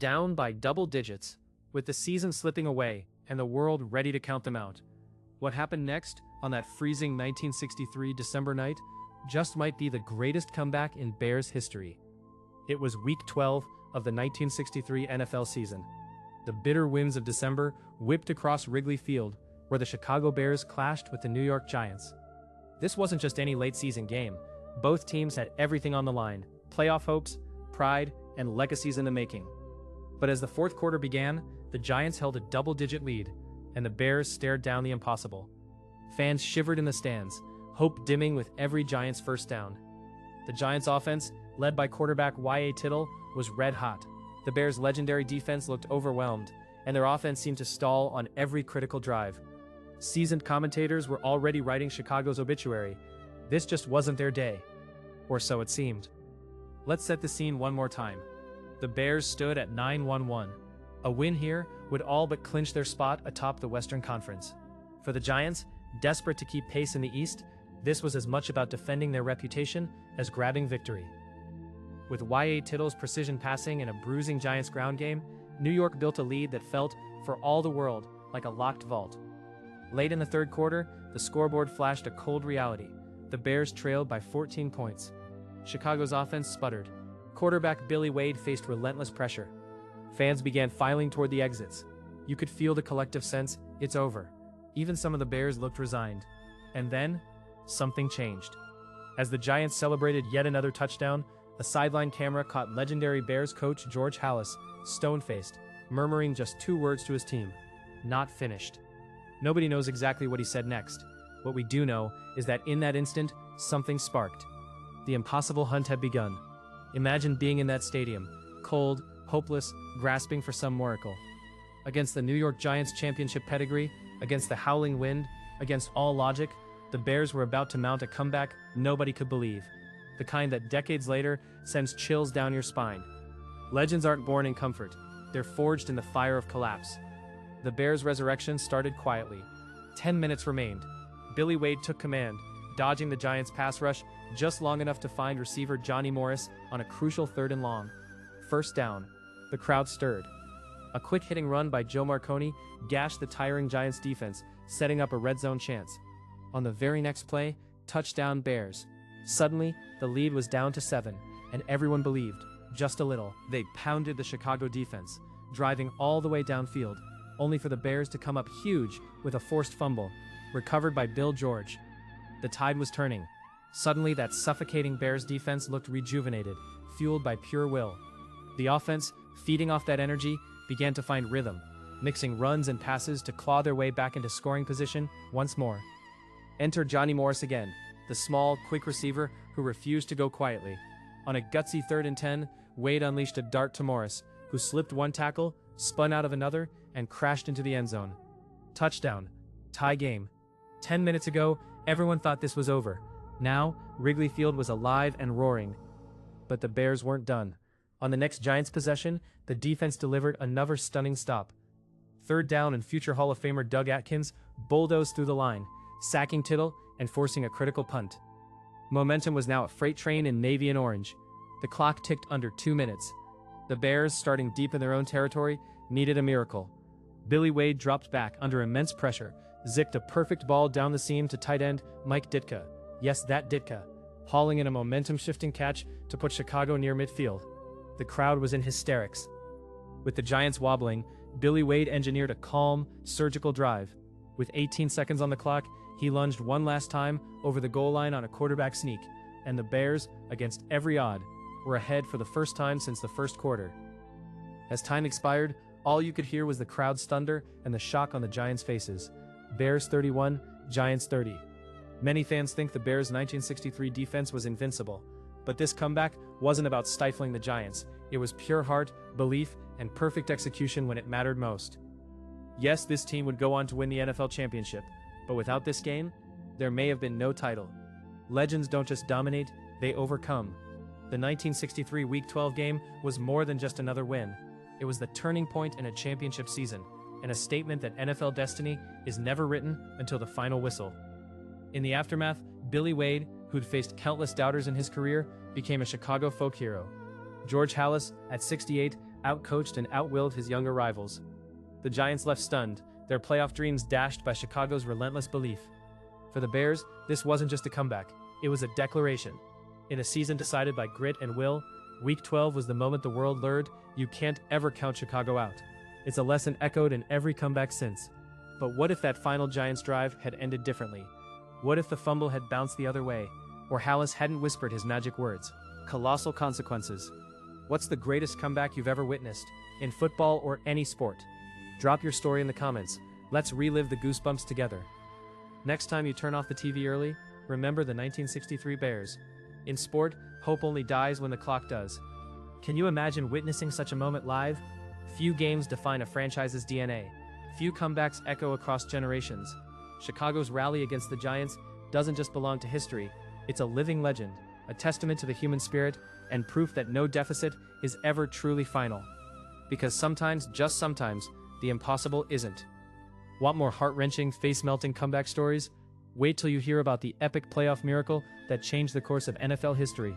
down by double digits, with the season slipping away and the world ready to count them out. What happened next, on that freezing 1963 December night, just might be the greatest comeback in Bears history. It was Week 12 of the 1963 NFL season. The bitter winds of December whipped across Wrigley Field, where the Chicago Bears clashed with the New York Giants. This wasn't just any late-season game. Both teams had everything on the line: playoff hopes, pride, and legacies in the making. But as the fourth quarter began, the Giants held a double-digit lead, and the Bears stared down the impossible. Fans shivered in the stands, hope dimming with every Giants first down. The Giants' offense, led by quarterback Y.A. Tittle, was red hot. The Bears' legendary defense looked overwhelmed, and their offense seemed to stall on every critical drive. Seasoned commentators were already writing Chicago's obituary. This just wasn't their day. Or so it seemed. Let's set the scene one more time. The Bears stood at 9-1-1. A win here would all but clinch their spot atop the Western Conference. For the Giants, desperate to keep pace in the East, this was as much about defending their reputation as grabbing victory. With Y.A. Tittle's precision passing and a bruising Giants ground game, New York built a lead that felt, for all the world, like a locked vault. Late in the third quarter, the scoreboard flashed a cold reality. The Bears trailed by 14 points. Chicago's offense sputtered. Quarterback Billy Wade faced relentless pressure. Fans began filing toward the exits. You could feel the collective sense, it's over. Even some of the Bears looked resigned. And then, something changed. As the Giants celebrated yet another touchdown, a sideline camera caught legendary Bears coach George Halas, stone-faced, murmuring just two words to his team: "Not finished." Nobody knows exactly what he said next. What we do know is that in that instant, something sparked. The impossible hunt had begun. Imagine being in that stadium, cold, hopeless, grasping for some miracle. Against the New York Giants' championship pedigree, against the howling wind, against all logic, the Bears were about to mount a comeback nobody could believe. The kind that decades later sends chills down your spine. Legends aren't born in comfort. They're forged in the fire of collapse. The Bears' resurrection started quietly. 10 minutes remained. Billy Wade took command, dodging the Giants' pass rush just long enough to find receiver Johnny Morris on a crucial 3rd and long. First down. The crowd stirred. A quick-hitting run by Joe Marconi gashed the tiring Giants' defense, setting up a red zone chance. On the very next play, touchdown Bears. Suddenly, the lead was down to 7, and everyone believed, just a little. They pounded the Chicago defense, driving all the way downfield, only for the Bears to come up huge with a forced fumble, recovered by Bill George. The tide was turning. Suddenly, that suffocating Bears defense looked rejuvenated, fueled by pure will. The offense, feeding off that energy, began to find rhythm, mixing runs and passes to claw their way back into scoring position once more. Enter Johnny Morris again, the small, quick receiver who refused to go quietly. On a gutsy 3rd and 10, Wade unleashed a dart to Morris, who slipped one tackle, spun out of another, and crashed into the end zone. Touchdown. Tie game. 10 minutes ago, everyone thought this was over. Now, Wrigley Field was alive and roaring. But the Bears weren't done. On the next Giants possession, the defense delivered another stunning stop. 3rd down and future Hall-of-Famer Doug Atkins bulldozed through the line, sacking Tittle and forcing a critical punt. Momentum was now a freight train in navy and orange. The clock ticked under 2 minutes. The Bears, starting deep in their own territory, needed a miracle. Billy Wade dropped back under immense pressure, zicked a perfect ball down the seam to tight end Mike Ditka. Yes, that Ditka, hauling in a momentum-shifting catch to put Chicago near midfield. The crowd was in hysterics. With the Giants wobbling, Billy Wade engineered a calm, surgical drive. With 18 seconds on the clock, he lunged one last time over the goal line on a quarterback sneak, and the Bears, against every odd, were ahead for the first time since the first quarter. As time expired, all you could hear was the crowd's thunder and the shock on the Giants' faces. Bears 31, Giants 30. Many fans think the Bears' 1963 defense was invincible, but this comeback wasn't about stifling the Giants. It was pure heart, belief, and perfect execution when it mattered most. Yes, this team would go on to win the NFL championship, but without this game, there may have been no title. Legends don't just dominate, they overcome. The 1963 Week 12 game was more than just another win. It was the turning point in a championship season, and a statement that NFL destiny is never written until the final whistle. In the aftermath, Billy Wade, who'd faced countless doubters in his career, became a Chicago folk hero. George Halas, at 68, outcoached and outwilled his younger rivals. The Giants left stunned, their playoff dreams dashed by Chicago's relentless belief. For the Bears, this wasn't just a comeback, it was a declaration. In a season decided by grit and will, Week 12 was the moment the world learned you can't ever count Chicago out. It's a lesson echoed in every comeback since. But what if that final Giants drive had ended differently? What if the fumble had bounced the other way, or Halas hadn't whispered his magic words? Colossal consequences. What's the greatest comeback you've ever witnessed, in football or any sport? Drop your story in the comments. Let's relive the goosebumps together. Next time you turn off the TV early, remember the 1963 Bears. In sport, hope only dies when the clock does. Can you imagine witnessing such a moment live? Few games define a franchise's DNA. Few comebacks echo across generations. Chicago's rally against the Giants doesn't just belong to history, it's a living legend, a testament to the human spirit, and proof that no deficit is ever truly final. Because sometimes, just sometimes, the impossible isn't. Want more heart-wrenching, face-melting comeback stories? Wait till you hear about the epic playoff miracle that changed the course of NFL history.